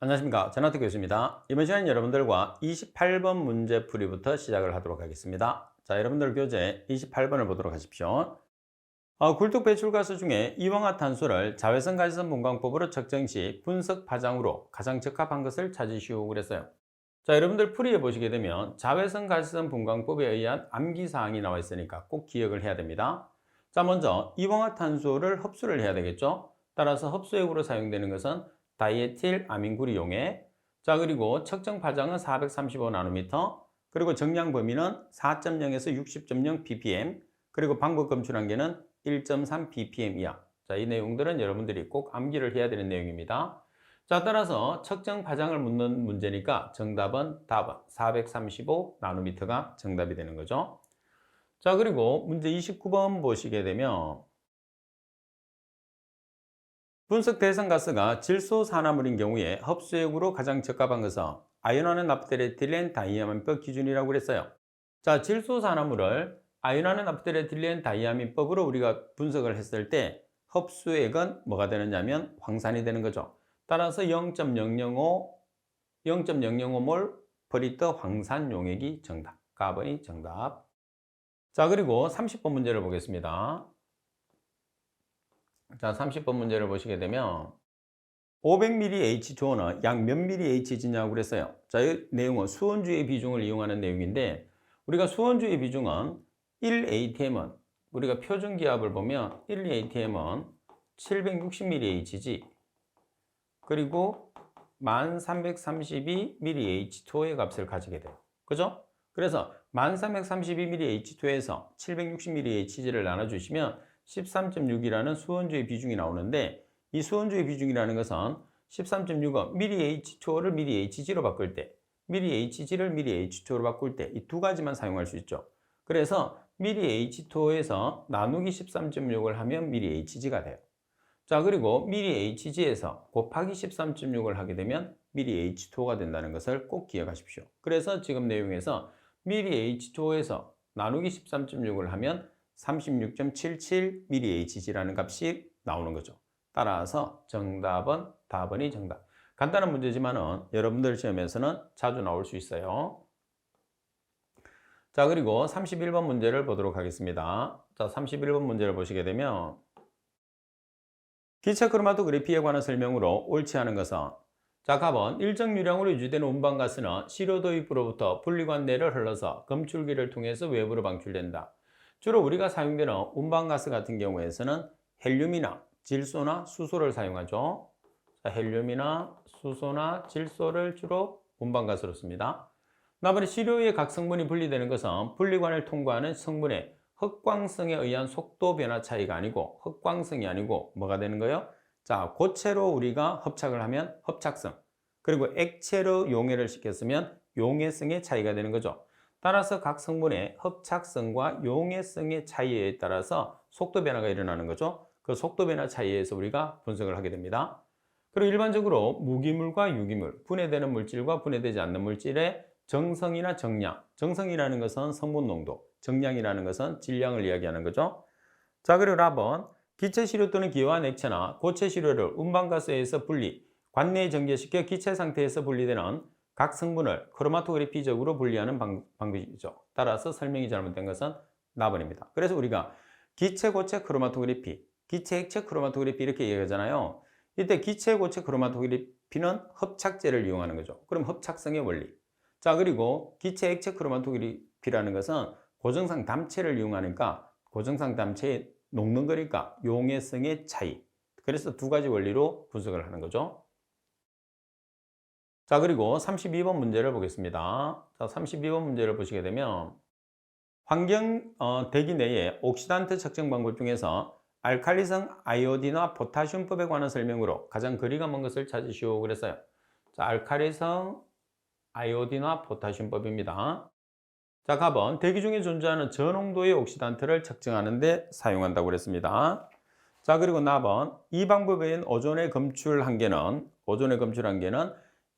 안녕하십니까. 전하트 교수입니다. 이번 시간은 여러분들과 28번 문제풀이부터 시작을 하도록 하겠습니다. 자, 여러분들 교재 28번을 보도록 하십시오. 굴뚝 배출가스 중에 이황화탄소를 자외선 가시성 분광법으로 측정 시 분석 파장으로 가장 적합한 것을 찾으시오 그랬어요. 자, 여러분들 풀이해 보시게 되면 자외선 가시성 분광법에 의한 암기사항이 나와 있으니까 꼭 기억을 해야 됩니다. 자, 먼저 이황화탄소를 흡수를 해야 되겠죠. 따라서 흡수액으로 사용되는 것은 다이에틸 아민구리 용해. 자, 그리고 측정 파장은 435나노미터. 그리고 정량 범위는 4.0에서 60.0 ppm. 그리고 방법 검출 한계는 1.3 ppm 이하. 자, 이 내용들은 여러분들이 꼭 암기를 해야 되는 내용입니다. 자, 따라서 측정 파장을 묻는 문제니까 정답은 답은 435나노미터가 정답이 되는 거죠. 자, 그리고 문제 29번 보시게 되면 분석 대상 가스가 질소산화물인 경우에 흡수액으로 가장 적합한 것은 아연화는 나프탈에틸렌 다이아민법 기준이라고 그랬어요. 자, 질소산화물을 아연화는 나프탈에틸렌 다이아민법으로 우리가 분석을 했을 때 흡수액은 뭐가 되느냐면 황산이 되는 거죠. 따라서 0.005몰 퍼리터 황산 용액이 정답. 가번이 정답. 자, 그리고 30번 문제를 보겠습니다. 자, 30번 문제를 보시게 되면 500ml H2O는 약 몇 ml H지냐고 그랬어요. 자, 이 내용은 수온주의 비중을 이용하는 내용인데 우리가 수온주의 비중은 1atm은 우리가 표준기압을 보면 1atm은 760ml H지. 그리고 1332ml H2O의 값을 가지게 돼요. 그죠? 그래서 1332ml H2에서 760ml H지를 나눠주시면 13.6이라는 수온주의 비중이 나오는데 이 수온주의 비중이라는 것은 13.6은 ml H2O를 ml Hg로 바꿀 때 ml Hg를 ml H2O로 바꿀 때 이 두 가지만 사용할 수 있죠. 그래서 ml H2O에서 나누기 13.6을 하면 ml Hg가 돼요. 자, 그리고 ml Hg에서 곱하기 13.6을 하게 되면 ml H2O가 된다는 것을 꼭 기억하십시오. 그래서 지금 내용에서 ml H2O에서 나누기 13.6을 하면 36.77 mHg라는 값이 나오는 거죠. 따라서 정답은 답은이 정답. 간단한 문제지만은 여러분들 시험에서는 자주 나올 수 있어요. 자, 그리고 31번 문제를 보도록 하겠습니다. 자, 31번 문제를 보시게 되면 기체 크로마토그래피에 관한 설명으로 옳지 않은 것은 자, 갑은 일정 유량으로 유지되는 운반가스는 시료 도입으로부터 분리관 내를 흘러서 검출기를 통해서 외부로 방출된다. 주로 우리가 사용되는 운반가스 같은 경우에서는 헬륨이나 질소나 수소를 사용하죠. 자, 헬륨이나 수소나 질소를 주로 운반가스로 씁니다. 나머지 시료의 각 성분이 분리되는 것은 분리관을 통과하는 성분의 흑광성에 의한 속도 변화 차이가 아니고 흑광성이 아니고 뭐가 되는 거예요? 자, 고체로 우리가 hợp착을 하면 hợp착성, 그리고 액체로 용해를 시켰으면 용해성의 차이가 되는 거죠. 따라서 각 성분의 hợp착성과 용해성의 차이에 따라서 속도 변화가 일어나는 거죠. 그 속도 변화 차이에서 우리가 분석을 하게 됩니다. 그리고 일반적으로 무기물과 유기물, 분해되는 물질과 분해되지 않는 물질의 정성이나 정량, 정성이라는 것은 성분 농도, 정량이라는 것은 질량을 이야기하는 거죠. 자, 그리고 답은 기체 시료 또는 기화한 액체나 고체 시료를 운반가스에서 분리, 관내에 전개시켜 기체 상태에서 분리되는 각 성분을 크로마토그래피적으로 분리하는 방법이죠. 따라서 설명이 잘못된 것은 나번입니다. 그래서 우리가 기체 고체 크로마토그래피, 기체 액체 크로마토그래피 이렇게 얘기하잖아요. 이때 기체 고체 크로마토그래피는 hợp착제를 이용하는 거죠. 그럼 hợp착성의 원리. 자, 그리고 기체 액체 크로마토그래피라는 것은 고정상 담체를 이용하니까 고정상 담체에 녹는 거니까 용해성의 차이. 그래서 두 가지 원리로 분석을 하는 거죠. 자, 그리고 32번 문제를 보겠습니다. 자, 32번 문제를 보시게 되면 대기 내의 옥시단트 측정 방법 중에서 알칼리성 아이오딘과 포타슘법에 관한 설명으로 가장 거리가 먼 것을 찾으시오 그랬어요. 자, 알칼리성 아이오딘과 포타슘법입니다. 자, 갑은 대기 중에 존재하는 저농도의 옥시단트를 측정하는 데 사용한다고 그랬습니다. 자, 그리고 납은 이 방법에 오존의 검출 한계는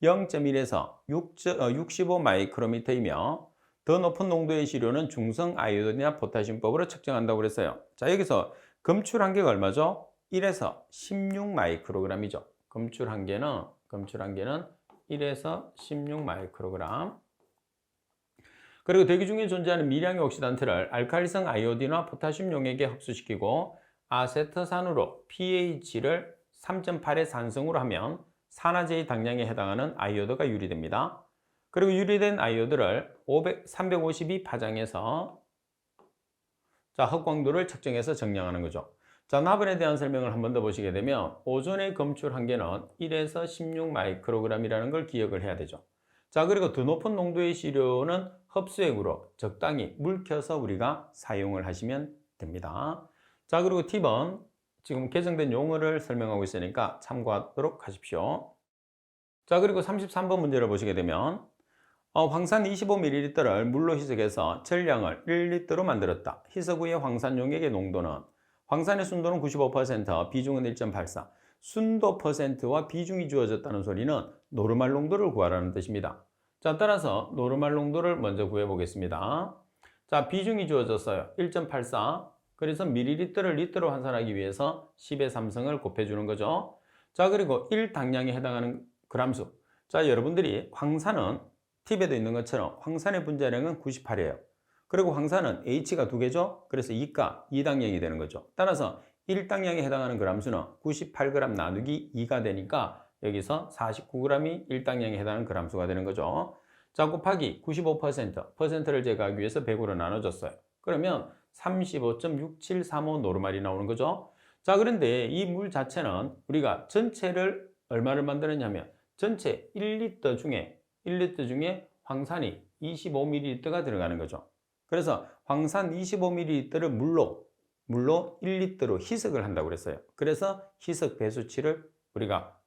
0.1에서 65 마이크로미터이며 더 높은 농도의 시료는 중성 아이오딘이나 포타슘법으로 측정한다고 그랬어요. 자, 여기서 검출 한계가 얼마죠? 1에서 16 마이크로그램이죠. 검출 한계는 1에서 16 마이크로그램. 그리고 대기 중에 존재하는 미량의 옥시단트를 알칼리성 아이오딘과 포타슘 용액에 흡수시키고 아세트산으로 pH를 3.8의 산성으로 하면 산화제의 당량에 해당하는 아이오드가 유리됩니다. 그리고 유리된 아이오드를 352 파장해서 흑광도를 측정해서 정량하는 거죠. 자, 나번에 대한 설명을 한 번 더 보시게 되면 오존의 검출 한계는 1에서 16 마이크로그램이라는 걸 기억을 해야 되죠. 자, 그리고 더 높은 농도의 시료는 흡수액으로 적당히 물켜서 우리가 사용을 하시면 됩니다. 자, 그리고 팁은 지금 개정된 용어를 설명하고 있으니까 참고하도록 하십시오. 자, 그리고 33번 문제를 보시게 되면 황산 25ml를 물로 희석해서 전량을 1리터로 만들었다. 희석 후의 황산 용액의 농도는 황산의 순도는 95%, 비중은 1.84. 순도 퍼센트와 비중이 주어졌다는 소리는 노르말 농도를 구하라는 뜻입니다. 자, 따라서 노르말 농도를 먼저 구해 보겠습니다. 자, 비중이 주어졌어요. 1.84. 그래서 밀리리터를 리터로 환산하기 위해서 10의 3승을 곱해주는 거죠. 자, 그리고 1당량에 해당하는 그람수. 자, 여러분들이 황산은 팁에도 있는 것처럼 황산의 분자량은 98이에요. 그리고 황산은 H가 2개죠. 그래서 2가 2당량이 되는 거죠. 따라서 1당량에 해당하는 그람수는 98g 나누기 2가 되니까 여기서 49g이 1당량에 해당하는 그람수가 되는 거죠. 자, 곱하기 95%, 퍼센트를 제거하기 위해서 100으로 나눠줬어요. 그러면 35.6735 노르말이 나오는 거죠. 자, 그런데 이 물 자체는 우리가 전체를 얼마를 만드느냐면 전체 1리터 중에 황산이 25ml가 들어가는 거죠. 그래서 황산 25ml를 물로 1리터로 희석을 한다고 그랬어요. 그래서 희석 배수치를 우리가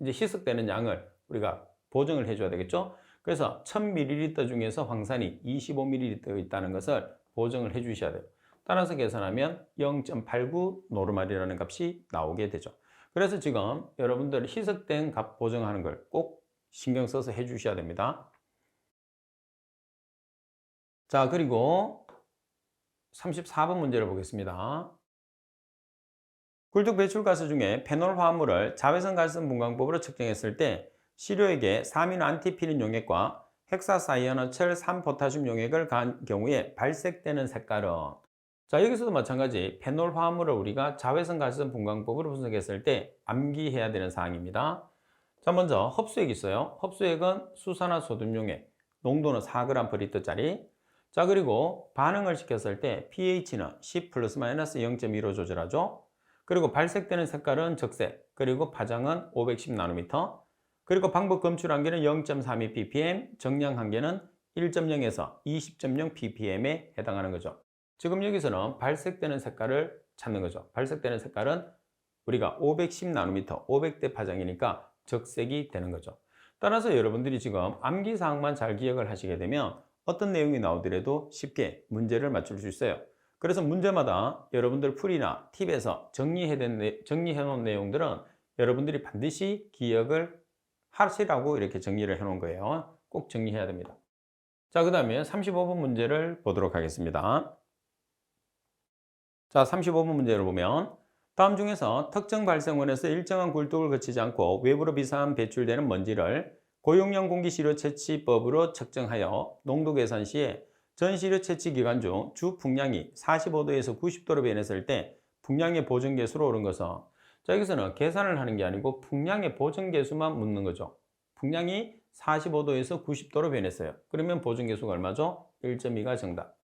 이제 희석되는 양을 우리가 보정을 해줘야 되겠죠. 그래서 1000ml 중에서 황산이 25ml 있다는 것을 보정을 해주셔야 돼요. 따라서 계산하면 0.89 노르말이라는 값이 나오게 되죠. 그래서 지금 여러분들 희석된 값 보정하는 걸 꼭 신경 써서 해주셔야 됩니다. 자, 그리고 34번 문제를 보겠습니다. 굴뚝 배출가스 중에 페놀 화합물을 자외선 가스 분광법으로 측정했을 때 시료액에 3인화 안티피린 용액과 헥사사이아노철 3포타슘 용액을 가한 경우에 발색되는 색깔은, 자, 여기서도 마찬가지 페놀 화합물을 우리가 자외선 가스 분광법으로 분석했을 때 암기해야 되는 사항입니다. 자, 먼저 흡수액이 있어요. 흡수액은 수산화소듐 용액, 농도는 4g/L짜리. 자, 그리고 반응을 시켰을 때 pH는 10 플러스 마이너스 0.2로 조절하죠. 그리고 발색되는 색깔은 적색, 그리고 파장은 510 나노미터, 그리고 방법 검출 한계는 0.32 ppm, 정량 한계는 1.0에서 20.0 ppm에 해당하는 거죠. 지금 여기서는 발색되는 색깔을 찾는 거죠. 발색되는 색깔은 우리가 510 나노미터, 500대 파장이니까 적색이 되는 거죠. 따라서 여러분들이 지금 암기사항만 잘 기억을 하시게 되면 어떤 내용이 나오더라도 쉽게 문제를 맞출 수 있어요. 그래서 문제마다 여러분들 풀이나 팁에서 정리해 놓은 내용들은 여러분들이 반드시 기억을 하시라고 이렇게 정리를 해 놓은 거예요. 꼭 정리해야 됩니다. 자, 그 다음에 35번 문제를 보도록 하겠습니다. 자, 35번 문제를 보면 다음 중에서 특정 발생원에서 일정한 굴뚝을 거치지 않고 외부로 비산 배출되는 먼지를 고용량 공기시료 채취법으로 측정하여 농도 계산 시에 전시료 채취 기간 중 주 풍량이 45도에서 90도로 변했을 때 풍량의 보정계수로 오른 것은, 자, 여기서는 계산을 하는 게 아니고 풍량의 보정계수만 묻는 거죠. 풍량이 45도에서 90도로 변했어요. 그러면 보정계수가 얼마죠? 1.2가 정답.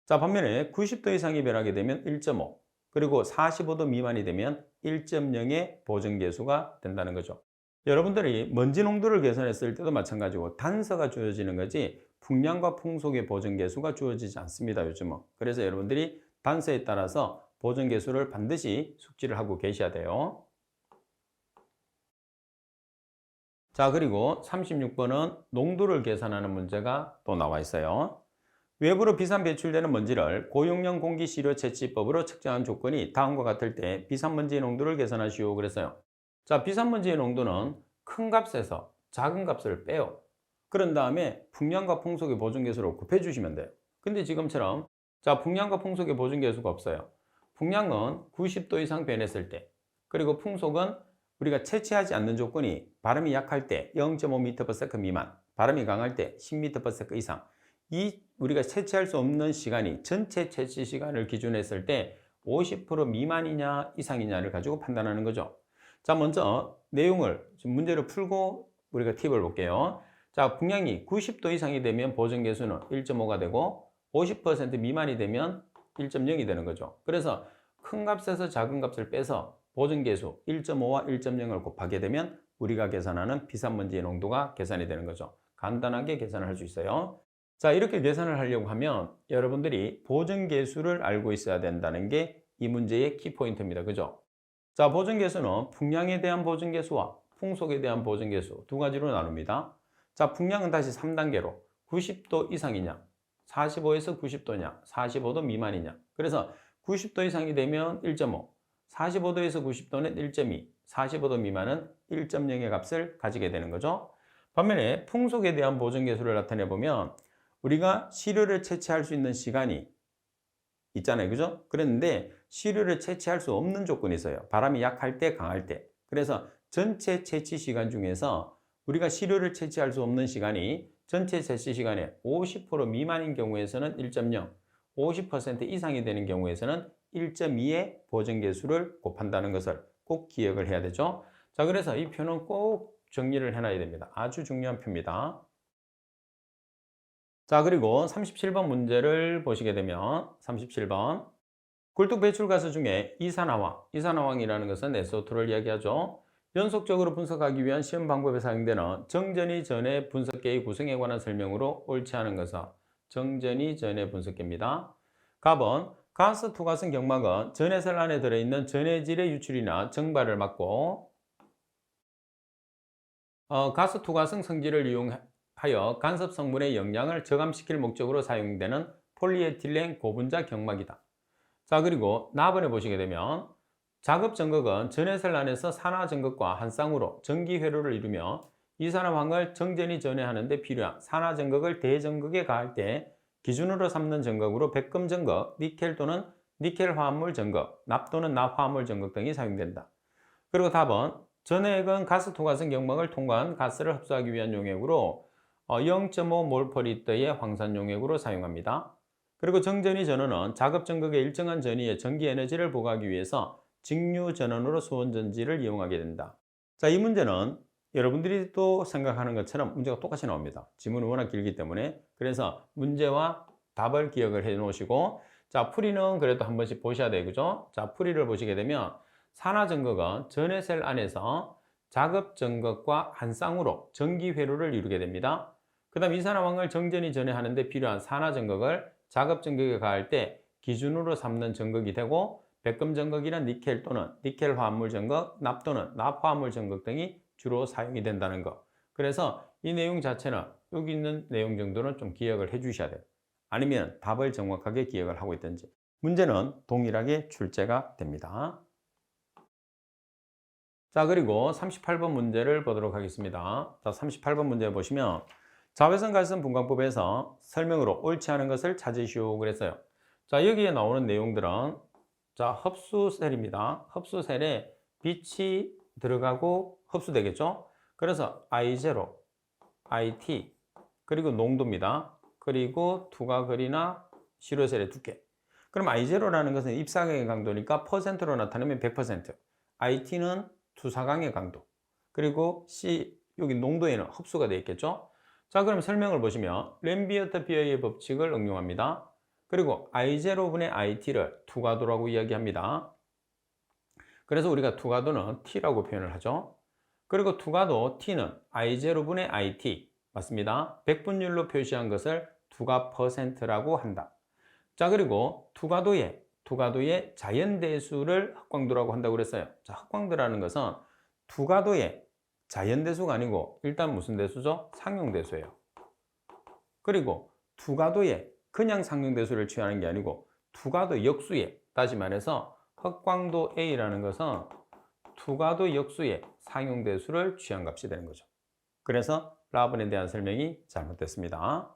자, 반면에 90도 이상이 변하게 되면 1.5, 그리고 45도 미만이 되면 1.0의 보정계수가 된다는 거죠. 여러분들이 먼지 농도를 계산했을 때도 마찬가지고 단서가 주어지는 거지 풍량과 풍속의 보정계수가 주어지지 않습니다, 요즘은. 그래서 여러분들이 단서에 따라서 보정계수를 반드시 숙지를 하고 계셔야 돼요. 자, 그리고 36번은 농도를 계산하는 문제가 또 나와 있어요. 외부로 비산 배출되는 먼지를 고용량 공기시료 채취법으로 측정한 조건이 다음과 같을 때 비산먼지의 농도를 계산하시오 그랬어요. 자, 비산먼지의 농도는 큰 값에서 작은 값을 빼요. 그런 다음에 풍량과 풍속의 보정계수로 곱해 주시면 돼요. 근데 지금처럼 자, 풍량과 풍속의 보정계수가 없어요. 풍량은 90도 이상 변했을 때, 그리고 풍속은 우리가 채취하지 않는 조건이 바람이 약할 때 0.5m/s 미만, 바람이 강할 때 10m/s 이상. 이 우리가 채취할 수 없는 시간이 전체 채취 시간을 기준으로 했을 때 50% 미만이냐 이상이냐를 가지고 판단하는 거죠. 자, 먼저 내용을 좀 문제를 풀고 우리가 팁을 볼게요. 자, 풍량이 90도 이상이 되면 보존계수는 1.5가 되고 50% 미만이 되면 1.0이 되는 거죠. 그래서 큰 값에서 작은 값을 빼서 보존계수 1.5와 1.0을 곱하게 되면 우리가 계산하는 비산먼지의 농도가 계산이 되는 거죠. 간단하게 계산을 할 수 있어요. 자, 이렇게 계산을 하려고 하면 여러분들이 보존계수를 알고 있어야 된다는 게 이 문제의 키포인트입니다. 그죠? 자, 보존계수는 풍량에 대한 보존계수와 풍속에 대한 보존계수 두 가지로 나눕니다. 자, 풍량은 다시 3단계로 90도 이상이냐, 45에서 90도냐, 45도 미만이냐. 그래서 90도 이상이 되면 1.5, 45도에서 90도는 1.2, 45도 미만은 1.0의 값을 가지게 되는 거죠. 반면에 풍속에 대한 보존계수를 나타내 보면 우리가 시료를 채취할 수 있는 시간이 있잖아요. 그죠? 그런데 시료를 채취할 수 없는 조건이 있어요. 바람이 약할 때, 강할 때. 그래서 전체 채취 시간 중에서 우리가 시료를 채취할 수 없는 시간이 전체 채취 시간의 50% 미만인 경우에서는 1.0, 50% 이상이 되는 경우에서는 1.2의 보존계수를 곱한다는 것을 꼭 기억을 해야 되죠. 자, 그래서 이 표는 꼭 정리를 해놔야 됩니다. 아주 중요한 표입니다. 자, 그리고 37번 문제를 보시게 되면 37번 굴뚝 배출가스 중에 이산화황이라는 것은 SO2를 이야기하죠. 연속적으로 분석하기 위한 시험 방법에 사용되는 정전이 전해 분석계의 구성에 관한 설명으로 옳지 않은 것은 정전이 전해 분석계입니다. 갑은 가스 투과성 경막은 전해셀 안에 들어있는 전해질의 유출이나 증발을 막고 가스 투과성 성질을 이용하여 간섭 성분의 영향을 저감시킬 목적으로 사용되는 폴리에틸렌 고분자 경막이다. 자, 그리고 나번에 보시게 되면 작업전극은 전해셀 안에서 산화전극과 한 쌍으로 전기회로를 이루며 이산화황을 정전이 전해하는 데 필요한 산화전극을 대전극에 가할 때 기준으로 삼는 전극으로 백금전극, 니켈 또는 니켈 화합물 전극, 납 또는 납화합물 전극 등이 사용된다. 그리고 답은 전해액은 가스 투과성 경막을 통과한 가스를 흡수하기 위한 용액으로 0.5몰/리터의 황산 용액으로 사용합니다. 그리고 정전이 전원은 작업 전극의 일정한 전위에 전기 에너지를 부과하기 위해서 직류 전원으로 수온 전지를 이용하게 된다. 자, 이 문제는 여러분들이 또 생각하는 것처럼 문제가 똑같이 나옵니다. 지문은 워낙 길기 때문에. 그래서 문제와 답을 기억을 해 놓으시고, 자, 풀이는 그래도 한 번씩 보셔야 되죠. 자, 풀이를 보시게 되면 산화전극은 전해셀 안에서 작업 전극과 한 쌍으로 전기 회로를 이루게 됩니다. 그 다음 이산화황을 정전이 전해하는 데 필요한 산화전극을 작업 전극에 가할 때 기준으로 삼는 전극이 되고, 백금 전극이나 니켈 또는 니켈 화합물 전극, 납 또는 납 화합물 전극 등이 주로 사용이 된다는 것. 그래서 이 내용 자체는 여기 있는 내용 정도는 좀 기억을 해 주셔야 돼요. 아니면 답을 정확하게 기억을 하고 있든지. 문제는 동일하게 출제가 됩니다. 자, 그리고 38번 문제를 보도록 하겠습니다. 자, 38번 문제 보시면 자외선 갈선 분광법에서 설명으로 옳지 않은 것을 찾으시오 그랬어요. 자, 여기에 나오는 내용들은 자, 흡수셀입니다. 흡수셀에 빛이 들어가고 흡수되겠죠? 그래서 I0, IT, 그리고 농도입니다. 그리고 투과거리나 시료셀의 두께. 그럼 I0라는 것은 입사광의 강도니까 퍼센트로 나타내면 100%, IT는 투사광의 강도, 그리고 C, 여기 농도에는 흡수가 되어 있겠죠? 자, 그럼 설명을 보시면 램비어트 비어의 법칙을 응용합니다. 그리고 I0분의 IT를 투과도라고 이야기합니다. 그래서 우리가 투과도는 T라고 표현을 하죠. 그리고 투과도 T는 I0분의 IT, 맞습니다. 백분율로 표시한 것을 투과 퍼센트라고 한다. 자, 그리고 투과도의 자연대수를 흑광도라고 한다고 그랬어요. 자, 흑광도라는 것은 투과도의 자연대수가 아니고 일단 무슨 대수죠? 상용대수예요. 그리고 투과도의 그냥 상용대수를 취하는 게 아니고 투과도 역수의, 다시 말해서 흑광도 A라는 것은 투과도 역수의 상용대수를 취한 값이 되는 거죠. 그래서 라번에 대한 설명이 잘못됐습니다.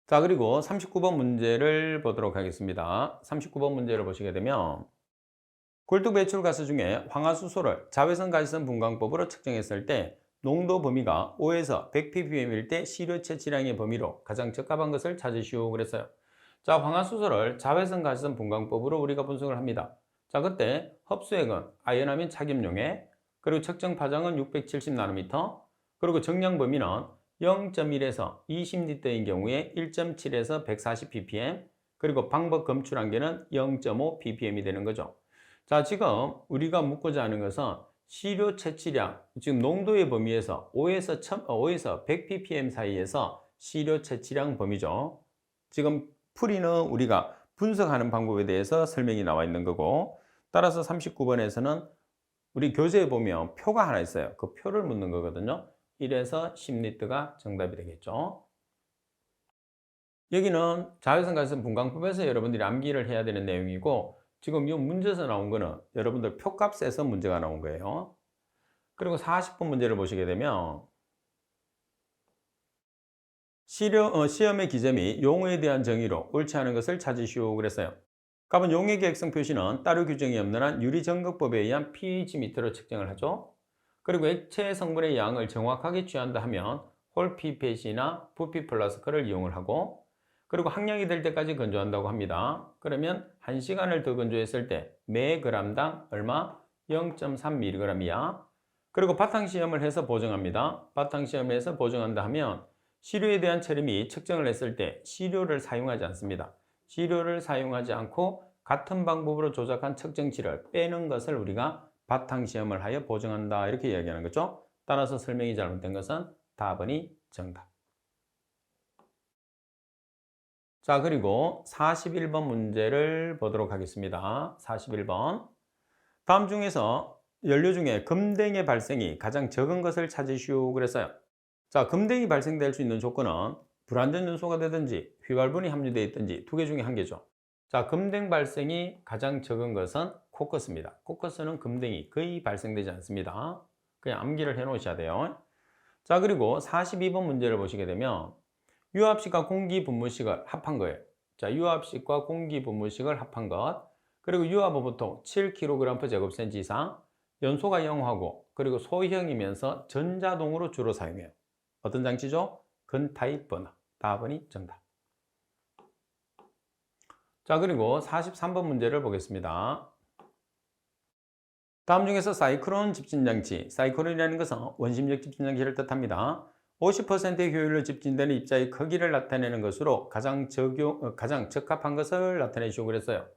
자, 그리고 39번 문제를 보도록 하겠습니다. 39번 문제를 보시게 되면 굴뚝 배출가스 중에 황화수소를 자외선 가시성 분광법으로 측정했을 때 농도 범위가 5에서 100ppm일 때 시료 채취량의 범위로 가장 적합한 것을 찾으시오 그랬어요. 자, 황화수소를 자외선 가시성 분광법으로 우리가 분석을 합니다. 자, 그때 흡수액은 아연암인 착염용액, 그리고 측정 파장은 670나노미터, 그리고 정량 범위는 0.1에서 20리터인 경우에 1.7에서 140ppm, 그리고 방법 검출 한계는 0.5ppm이 되는 거죠. 자, 지금 우리가 묻고자 하는 것은 시료 채취량, 지금 농도의 범위에서 5에서 100ppm 사이에서 시료 채취량 범위죠. 지금 풀이는 우리가 분석하는 방법에 대해서 설명이 나와 있는 거고, 따라서 39번에서는 우리 교재에 보면 표가 하나 있어요. 그 표를 묻는 거거든요. 1에서 10리터가 정답이 되겠죠. 여기는 자외선 가시성 분광법에서 여러분들이 암기를 해야 되는 내용이고, 지금 이 문제에서 나온 거는 여러분들 표값에서 문제가 나온 거예요. 그리고 40번 문제를 보시게 되면 시험의 기점이 용어에 대한 정의로 옳지 않은 것을 찾으시오 그랬어요. 값은 용의 계획성 표시는 따로 규정이 없는 한 유리정극법에 의한 pH 미터로 측정을 하죠. 그리고 액체 성분의 양을 정확하게 취한다 하면 홀피펫이나 부피 플라스크를 이용을 하고, 그리고 항량이 될 때까지 건조한다고 합니다. 그러면 1시간을 더 건조했을 때 매 g당 얼마? 0.3mg이야. 그리고 바탕시험을 해서 보정합니다. 바탕시험을 해서 보정한다 하면 시료에 대한 체름이 측정을 했을 때 시료를 사용하지 않습니다. 시료를 사용하지 않고 같은 방법으로 조작한 측정치를 빼는 것을 우리가 바탕시험을 하여 보정한다, 이렇게 이야기하는 거죠. 따라서 설명이 잘못된 것은 답은이 정답. 자, 그리고 41번 문제를 보도록 하겠습니다. 41번. 다음 중에서 연료 중에 금댕의 발생이 가장 적은 것을 찾으시오 그랬어요. 자, 금댕이 발생될 수 있는 조건은 불완전 연소가 되든지 휘발분이 함유되어 있든지 두 개 중에 한 개죠. 자, 금댕 발생이 가장 적은 것은 코커스입니다. 코커스는 금댕이 거의 발생되지 않습니다. 그냥 암기를 해 놓으셔야 돼요. 자, 그리고 42번 문제를 보시게 되면 유압식과 공기 분무식을 합한 거예요. 자, 유압식과 공기 분무식을 합한 것, 그리고 유압은 보통 7kg/제곱센치 이상, 연소가 영하고 그리고 소형이면서 전자동으로 주로 사용해요. 어떤 장치죠? 건타입 버너. 답은이 정답. 자, 그리고 43번 문제를 보겠습니다. 다음 중에서 사이클론 집진장치, 사이클론이라는 것은 원심력 집진장치를 뜻합니다. 50%의 효율로 집진되는 입자의 크기를 나타내는 것으로 가장 적합한 것을 나타내시오 그랬어요.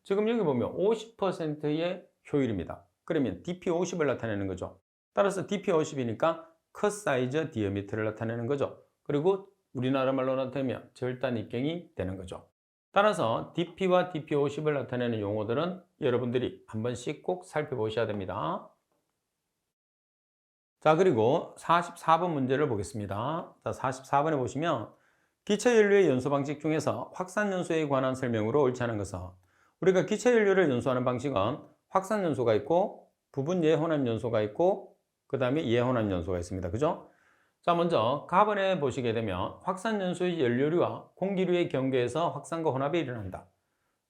지금 여기 보면 50%의 효율입니다. 그러면 DP50을 나타내는 거죠. 따라서 DP50이니까 컷 사이즈 디어미터를 나타내는 거죠. 그리고 우리나라 말로 나타내면 절단 입경이 되는 거죠. 따라서 DP와 DP50을 나타내는 용어들은 여러분들이 한 번씩 꼭 살펴보셔야 됩니다. 자, 그리고 44번 문제를 보겠습니다. 자, 44번에 보시면 기체연료의 연소 방식 중에서 확산연소에 관한 설명으로 옳지 않은 것은, 우리가 기체연료를 연소하는 방식은 확산연소가 있고 부분 예혼합연소가 있고 그 다음에 예혼합연소가 있습니다. 그죠? 자, 먼저 가번에 보시게 되면 확산연소의 연료류와 공기류의 경계에서 확산과 혼합이 일어난다.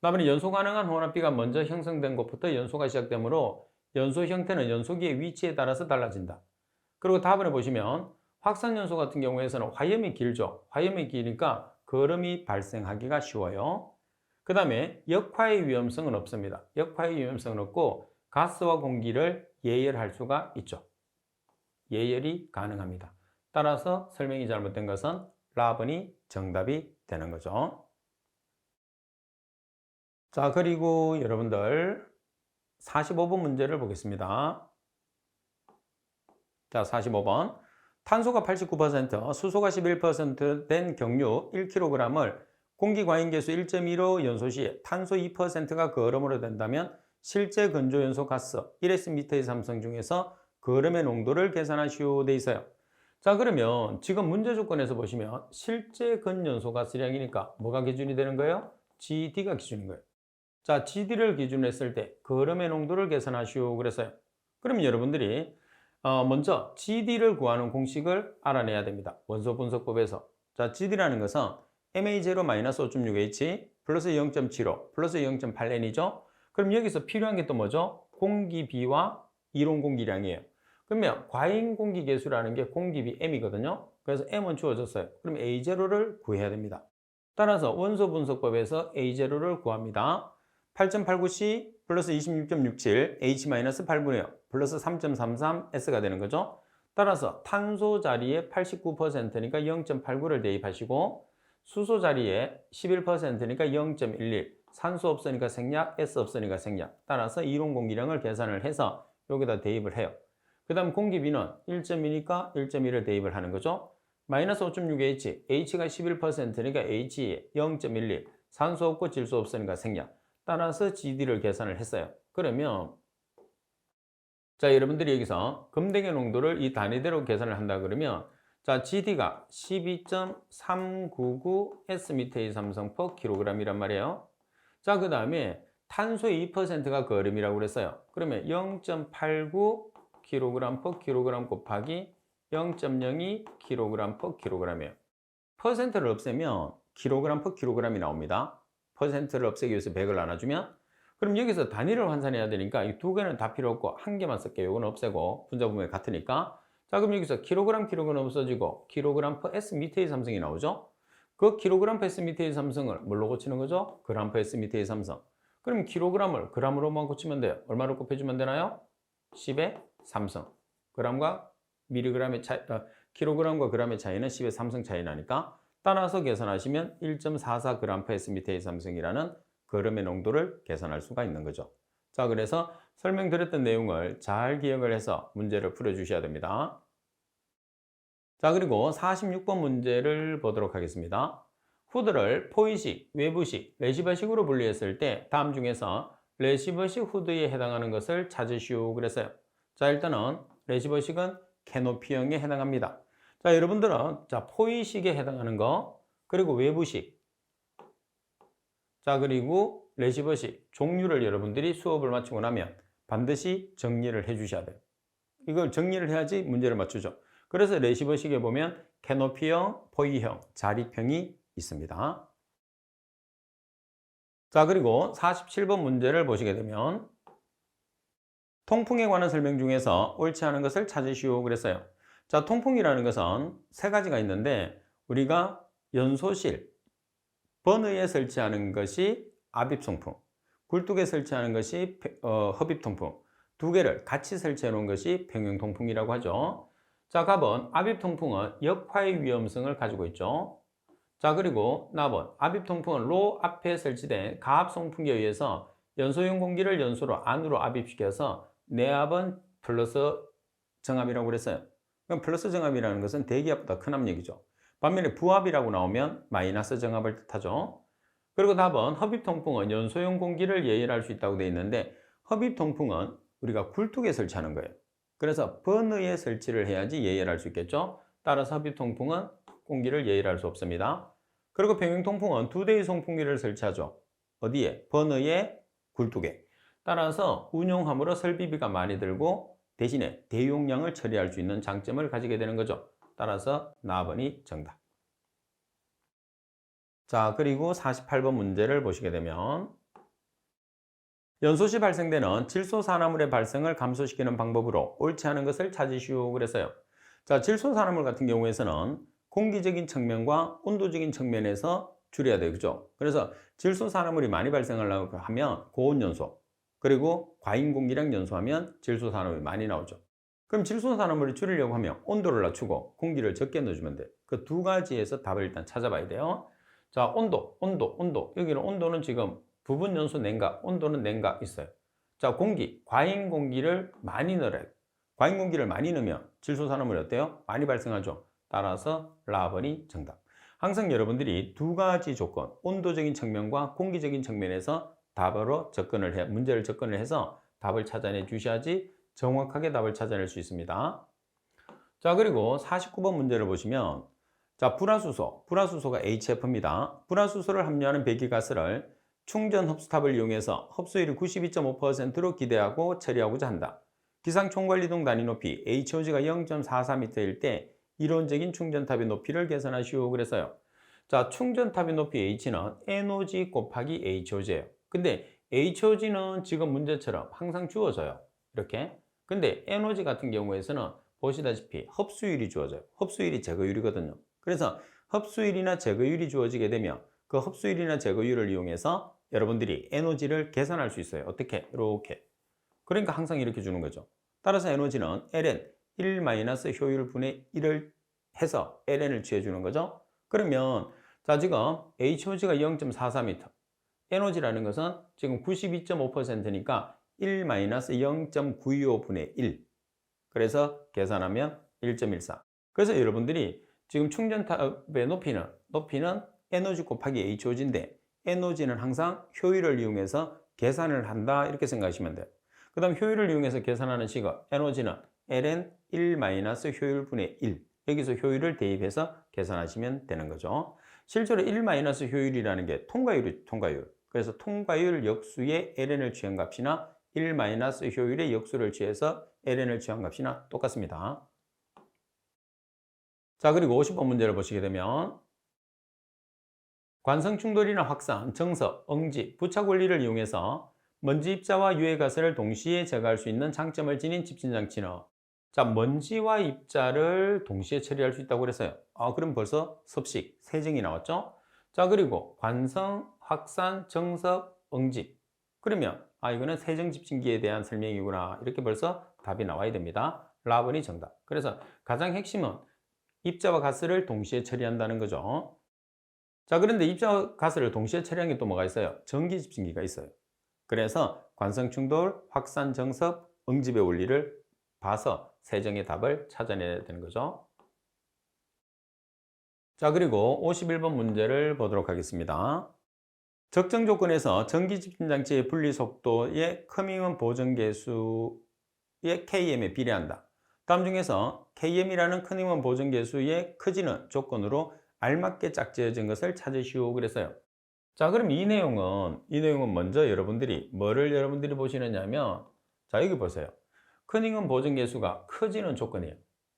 다음에 연소 가능한 혼합비가 먼저 형성된 것부터 연소가 시작되므로 연소 형태는 연소기의 위치에 따라서 달라진다. 그리고 다음번에 보시면 확산연소 같은 경우에서는 화염이 길죠. 화염이 기니까 거름이 발생하기가 쉬워요. 그 다음에 역화의 위험성은 없습니다. 역화의 위험성은 없고 가스와 공기를 예열할 수가 있죠. 예열이 가능합니다. 따라서 설명이 잘못된 것은 라번이 정답이 되는 거죠. 자, 그리고 여러분들 45번 문제를 보겠습니다. 자, 45번. 탄소가 89%, 수소가 11% 된 경유 1kg을 공기 과잉계수 1.15 연소 시 탄소 2%가 거름으로 된다면 실제 건조 연소 가스 1S의 삼성 중에서 거름의 농도를 계산하시오 돼 있어요. 자, 그러면 지금 문제 조건에서 보시면 실제 건연소 가스량이니까 뭐가 기준이 되는 거예요? GD가 기준인 거예요. 자, GD를 기준으로 했을 때 거름의 농도를 계산하시오 그랬어요. 그러면 여러분들이 먼저 GD를 구하는 공식을 알아내야 됩니다. 원소 분석법에서. 자, GD라는 것은 MA0-5.6H 플러스 0.75 플러스 0.8N이죠. 그럼 여기서 필요한 게 또 뭐죠? 공기비와 이론 공기량이에요. 그러면 과잉 공기 계수라는 게 공기비 M이거든요. 그래서 M은 주어졌어요. 그럼 A0를 구해야 됩니다. 따라서 원소 분석법에서 A0를 구합니다. 8.89C 플러스 26.67 H-8분의 5 플러스 3.33 S가 되는 거죠. 따라서 탄소 자리에 89%니까 0.89를 대입하시고 수소 자리에 11%니까 0.11 산소 없으니까 생략, S 없으니까 생략. 따라서 이론 공기량을 계산을 해서 여기다 대입을 해요. 그 다음 공기비는 1.2니까 1.1을 대입을 하는 거죠. 마이너스 5.6H, H가 11%니까 H에 0.11, 산소 없고 질소 없으니까 생략. 따라서 GD를 계산을 했어요. 그러면 자, 여러분들이 여기서 금등의 농도를 이 단위대로 계산을 한다 그러면 자, GD가 12.399 S/m 삼성 per kg이란 말이에요. 자, 그 다음에 탄소의 2%가 그 얼음이라고 그랬어요. 그러면 0.89 kg per kg 곱하기 0.02 kg per kg이에요. 퍼센트를 없애면 kg per kg이 나옵니다. 퍼센트를 없애기 위해서 100을 나눠주면 그럼 여기서 단위를 환산해야 되니까 이 두 개는 다 필요 없고 한 개만 쓸게요. 이건 없애고 분자 분모에 같으니까. 자, 그럼 여기서 kg은 없어지고 kg per S/m의 삼성이 나오죠. 그 kg per S/m의 삼성을 뭘로 고치는 거죠? 그램 per S/m의 삼성. 그럼 kg을 g으로만 고치면 돼요. 얼마로 곱해주면 되나요? 10의 3승. g과 미리그램의 차이, kg과 g의 차이는 10의 3승 차이 나니까 따라서 계산하시면 1.44 g per S/m의 삼성이라는 그름의 농도를 계산할 수가 있는 거죠. 자, 그래서 설명드렸던 내용을 잘 기억을 해서 문제를 풀어주셔야 됩니다. 자, 그리고 46번 문제를 보도록 하겠습니다. 후드를 포이식, 외부식, 레시버식으로 분리했을 때 다음 중에서 레시버식 후드에 해당하는 것을 찾으시오 그랬어요. 자, 일단은 레시버식은 캐노피형에 해당합니다. 자, 여러분들은 자, 포이식에 해당하는 거, 그리고 외부식, 자, 그리고 레시버식 종류를 여러분들이 수업을 마치고 나면 반드시 정리를 해 주셔야 돼요. 이걸 정리를 해야지 문제를 맞추죠. 그래서 레시버식에 보면 캐노피형, 포이형, 자립형이 있습니다. 자, 그리고 47번 문제를 보시게 되면 통풍에 관한 설명 중에서 옳지 않은 것을 찾으시오 그랬어요. 자, 통풍이라는 것은 세 가지가 있는데 우리가 연소실, 버너에 설치하는 것이 압입통풍, 굴뚝에 설치하는 것이 흡입통풍, 두 개를 같이 설치해 놓은 것이 병용통풍이라고 하죠. 자, 갑은 압입통풍은 역화의 위험성을 가지고 있죠. 자, 그리고 납은 압입통풍은 로 앞에 설치된 가압송풍기에 의해서 연소용 공기를 연소로 안으로 압입시켜서 내압은 플러스 정압이라고 그랬어요. 그럼 플러스 정압이라는 것은 대기압보다 큰 압력이죠. 반면에 부압이라고 나오면 마이너스 정압을 뜻하죠. 그리고 답은 흡입통풍은 연소용 공기를 예열할 수 있다고 되어 있는데 흡입통풍은 우리가 굴뚝에 설치하는 거예요. 그래서 버너에 설치를 해야지 예열할 수 있겠죠. 따라서 흡입통풍은 공기를 예열할 수 없습니다. 그리고 병용통풍은 두 대의 송풍기를 설치하죠. 어디에? 버너에, 굴뚝에. 따라서 운용함으로 설비비가 많이 들고 대신에 대용량을 처리할 수 있는 장점을 가지게 되는 거죠. 따라서 나번이 정답. 자, 그리고 48번 문제를 보시게 되면 연소 시 발생되는 질소산화물의 발생을 감소시키는 방법으로 옳지 않은 것을 찾으시오 그랬어요. 자, 질소산화물 같은 경우에서는 공기적인 측면과 온도적인 측면에서 줄여야 되죠. 그죠? 그래서 질소산화물이 많이 발생하려고 하면 고온연소, 그리고 과잉공기량 연소하면 질소산화물이 많이 나오죠. 그럼 질소산화물을 줄이려고 하면 온도를 낮추고 공기를 적게 넣어주면 돼요. 그 두 가지에서 답을 일단 찾아봐야 돼요. 자, 온도. 여기는 온도는 지금 부분 연소 냉각, 온도는 냉각 있어요. 자, 공기, 과잉 공기를 많이 넣어요. 과잉 공기를 많이 넣으면 질소산화물이 어때요? 많이 발생하죠. 따라서 라번이 정답. 항상 여러분들이 두 가지 조건, 온도적인 측면과 공기적인 측면에서 답으로 문제를 접근을 해서 답을 찾아내 주셔야지 정확하게 답을 찾아낼 수 있습니다. 자, 그리고 49번 문제를 보시면 자, 불화수소가 HF입니다. 불화수소를 함유하는 배기가스를 충전 흡수탑을 이용해서 흡수율이 92.5%로 기대하고 처리하고자 한다. 기상 총괄이동 단위 높이 HOG가 0.44m일 때 이론적인 충전탑의 높이를 계산하시오 그랬어요. 자, 충전탑의 높이 H는 NOG 곱하기 HOG예요. 근데 HOG는 지금 문제처럼 항상 주어져요. 이렇게. 근데 NOG 같은 경우에서는 보시다시피 흡수율이 주어져요. 흡수율이 제거율이거든요. 그래서 흡수율이나 제거율이 주어지게 되면 그 흡수율이나 제거율을 이용해서 여러분들이 NOG를 계산할 수 있어요. 어떻게? 이렇게. 그러니까 항상 이렇게 주는 거죠. 따라서 NOG는 ln 1-효율 분의 1을 해서 ln을 취해주는 거죠. 그러면 자 지금 HOG가 0.44m, NOG라는 것은 지금 92.5%니까 1-0.925분의 1. 그래서 계산하면 1.14. 그래서 여러분들이 지금 충전탑의 높이는 NOG 곱하기 HOG인데 NOG는 항상 효율을 이용해서 계산을 한다 이렇게 생각하시면 돼요. 그 다음 효율을 이용해서 계산하는 식은 NOG는 ln 1-효율분의 1. 여기서 효율을 대입해서 계산하시면 되는 거죠. 실제로 1-효율이라는 게 통과율. 그래서 통과율 역수의 ln을 취한 값이나 1-효율의 역수를 취해서 ln을 취한 값이나 똑같습니다. 자, 그리고 50번 문제를 보시게 되면 관성 충돌이나 확산, 정석, 응집, 부착 원리를 이용해서 먼지 입자와 유해 가스를 동시에 제거할 수 있는 장점을 지닌 집진장치는 자, 먼지와 입자를 동시에 처리할 수 있다고 그랬어요. 그럼 벌써 섭식, 세정이 나왔죠? 자, 그리고 관성, 확산, 정석, 응집. 그러면 이거는 세정 집진기에 대한 설명이구나. 이렇게 벌써 답이 나와야 됩니다. 라번이 정답. 그래서 가장 핵심은 입자와 가스를 동시에 처리한다는 거죠. 자, 그런데 입자와 가스를 동시에 처리하는 게 또 뭐가 있어요? 전기 집진기가 있어요. 그래서 관성 충돌, 확산, 정석, 응집의 원리를 봐서 세정의 답을 찾아내야 되는 거죠. 자, 그리고 51번 문제를 보도록 하겠습니다. 적정 조건에서 전기 집진장치의 분리 속도의 커밍원 보정계수의 KM에 비례한다. 다음 중에서 KM이라는 커밍원 보정계수의 커지는 조건으로 알맞게 짝지어진 것을 찾으시오 그랬어요. 자, 그럼 이 내용은 먼저 뭐를 여러분들이 보시느냐면 자, 여기 보세요. 커닝원 보정계수가 커지는 조건이에요.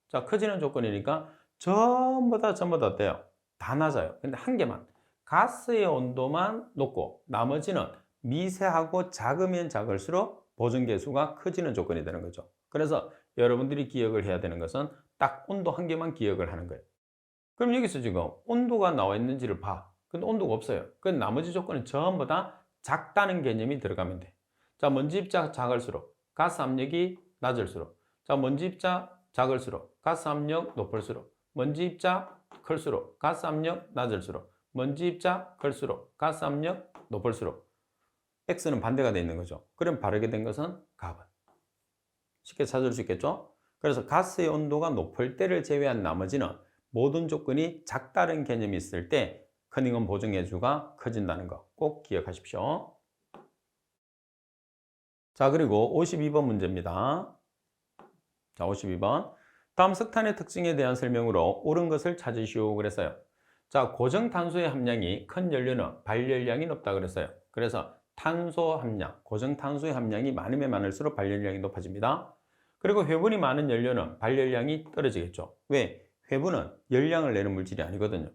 자, 커지는 조건이니까 전부 다 돼요. 다 낮아요. 근데 한 개만 가스의 온도만 높고 나머지는 미세하고 작으면 작을수록 보정계수가 커지는 조건이 되는 거죠. 그래서 여러분들이 기억을 해야 되는 것은 딱 온도 한 개만 기억을 하는 거예요. 그럼 여기서 지금 온도가 나와 있는지를 봐. 근데 온도가 없어요. 그 나머지 조건은 전부 다 작다는 개념이 들어가면 돼. 자, 먼지 입자 작을수록 가스 압력이 낮을수록 자, 먼지 입자 작을수록 가스 압력 높을수록 먼지 입자 클수록 가스 압력 낮을수록 먼지 입자 클수록 가스 압력 높을수록 X는 반대가 되어 있는 거죠. 그럼 바르게 된 것은 가번. 쉽게 찾을 수 있겠죠? 그래서 가스의 온도가 높을 때를 제외한 나머지는 모든 조건이 작다는 개념이 있을 때 커닝원 보정계수가 커진다는 거 꼭 기억하십시오. 자, 그리고 52번 문제입니다. 자, 52번. 다음 석탄의 특징에 대한 설명으로 옳은 것을 찾으시오 그랬어요. 자, 고정탄소의 함량이 큰 연료는 발열량이 높다 그랬어요. 그래서 탄소 함량, 고정탄소의 함량이 많으면 많을수록 발열량이 높아집니다. 그리고 회분이 많은 연료는 발열량이 떨어지겠죠. 왜? 회분은 열량을 내는 물질이 아니거든요.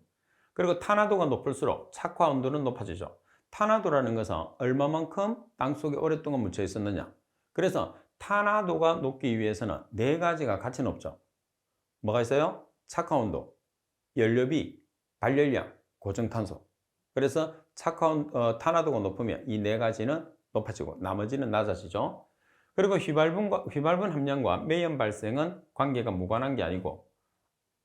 그리고 탄화도가 높을수록 착화 온도는 높아지죠. 탄화도라는 것은 얼마만큼 땅속에 오랫동안 묻혀 있었느냐. 그래서 탄화도가 높기 위해서는 네 가지가 같이 높죠. 뭐가 있어요? 착화 온도, 연료비, 발열량, 고정탄소. 그래서 탄화도가 높으면 이 네 가지는 높아지고 나머지는 낮아지죠. 그리고 휘발분 함량과 매연 발생은 관계가 무관한 게 아니고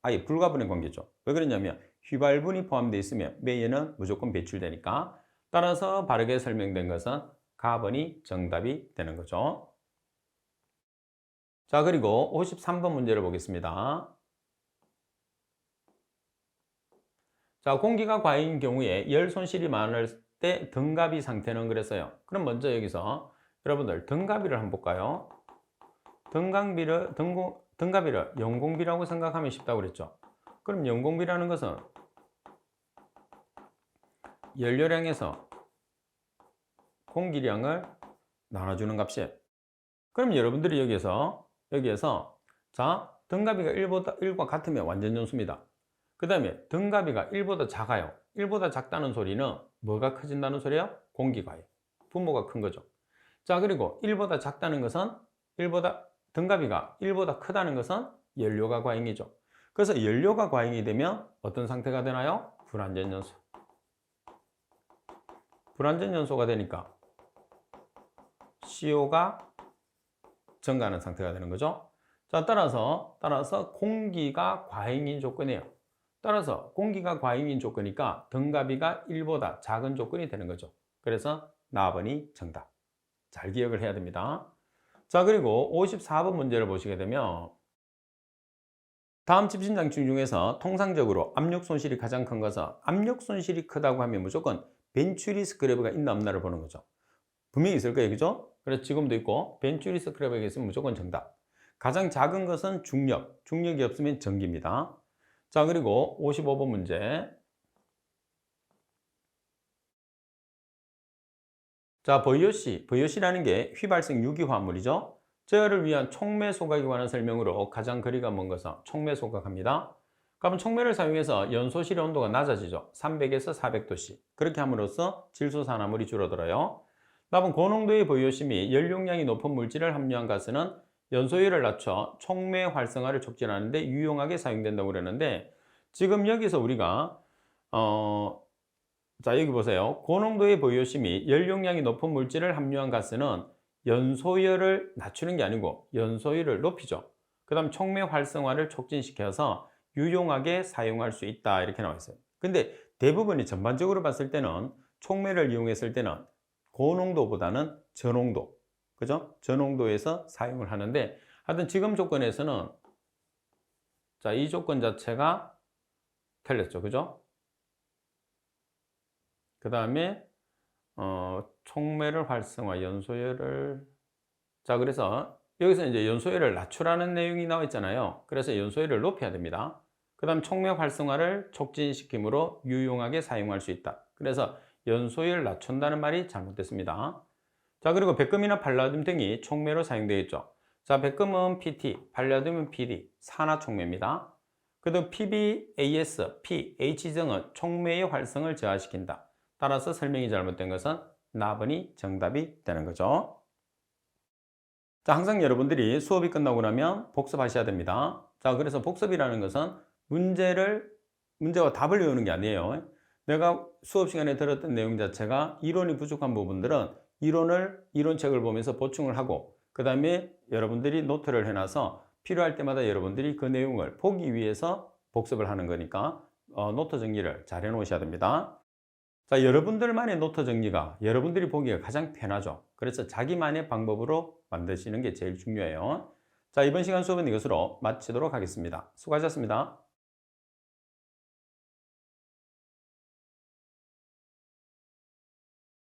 아예 불가분의 관계죠. 왜 그러냐면 휘발분이 포함되어 있으면 매연은 무조건 배출되니까 따라서 바르게 설명된 것은 가번이 정답이 되는 거죠. 자, 그리고 53번 문제를 보겠습니다. 자, 공기가 과잉인 경우에 열 손실이 많을 때 등가비 상태는 그랬어요. 그럼 먼저 여기서 여러분들 등가비를 한번 볼까요? 등가비를 연공비라고 생각하면 쉽다고 그랬죠. 그럼 연공비라는 것은 연료량에서 공기량을 나눠주는 값이에요. 그럼 여러분들이 여기에서 자, 등가비가 1과 같으면 완전 연수입니다. 그 다음에 등가비가 1보다 작아요. 1보다 작다는 소리는 뭐가 커진다는 소리예요? 공기가요. 분모가 큰 거죠. 자, 그리고 1보다 작다는 것은 등가비가 1보다 크다는 것은 연료가 과잉이죠. 그래서 연료가 과잉이 되면 어떤 상태가 되나요? 불완전 연소. 불완전 연소가 되니까 CO가 증가하는 상태가 되는 거죠. 자, 따라서 공기가 과잉인 조건이에요. 따라서 공기가 과잉인 조건이니까 등가비가 1보다 작은 조건이 되는 거죠. 그래서 4번이 정답. 잘 기억을 해야 됩니다. 자, 그리고 54번 문제를 보시게 되면 다음 집신장치 중에서 통상적으로 압력 손실이 가장 큰 것은 압력 손실이 크다고 하면 무조건 벤츄리 스크래브가 있나 없나를 보는 거죠. 분명히 있을 거예요. 그죠? 그래서 지금도 있고 벤츄리 스크래브가 있으면 무조건 정답. 가장 작은 것은 중력이 없으면 전기입니다. 자, 그리고 55번 문제. 자, VOC라는 게 휘발성 유기화합물이죠. 제어를 위한 촉매 소각에 관한 설명으로 가장 거리가 먼 것은 촉매 소각합니다. 그러면 촉매를 사용해서 연소실의 온도가 낮아지죠. 300에서 400도씨. 그렇게 함으로써 질소산화물이 줄어들어요. 다음은 고농도의 VOC 및 연료량이 높은 물질을 함유한 가스는 연소율을 낮춰 촉매 활성화를 촉진하는 데 유용하게 사용된다고 그러는데 지금 여기서 우리가 자, 여기 보세요. 고농도의 VOC 및 연료량이 높은 물질을 함유한 가스는 연소율을 낮추는 게 아니고 연소율을 높이죠. 그 다음 촉매 활성화를 촉진시켜서 유용하게 사용할 수 있다 이렇게 나와 있어요. 근데 대부분이 전반적으로 봤을 때는 촉매를 이용했을 때는 고농도보다는 저농도, 그죠? 저농도에서 사용을 하는데 하여튼 지금 조건에서는 자, 이 조건 자체가 틀렸죠. 그죠? 그 다음에 촉매를 활성화, 연소율을 자, 그래서 여기서 이제 연소율을 낮추라는 내용이 나와 있잖아요. 그래서 연소율을 높여야 됩니다. 그 다음 촉매 활성화를 촉진시키므로 유용하게 사용할 수 있다. 그래서 연소율을 낮춘다는 말이 잘못됐습니다. 자, 그리고 백금이나 팔라듐 등이 촉매로 사용되겠죠. 자, 백금은 PT, 팔라듐은 PD, 산화 촉매입니다. 그다음 PbAs, pH 등은 촉매의 활성을 저하시킨다. 따라서 설명이 잘못된 것은 4번이 정답이 되는 거죠. 자, 항상 여러분들이 수업이 끝나고 나면 복습하셔야 됩니다. 자, 그래서 복습이라는 것은 문제와 답을 외우는 게 아니에요. 내가 수업 시간에 들었던 내용 자체가 이론이 부족한 부분들은 이론책을 보면서 보충을 하고 그 다음에 여러분들이 노트를 해놔서 필요할 때마다 여러분들이 그 내용을 보기 위해서 복습을 하는 거니까 노트 정리를 잘 해놓으셔야 됩니다. 자, 여러분들만의 노트 정리가 여러분들이 보기가 가장 편하죠. 그래서 자기만의 방법으로 만드시는 게 제일 중요해요. 자, 이번 시간 수업은 이것으로 마치도록 하겠습니다. 수고하셨습니다.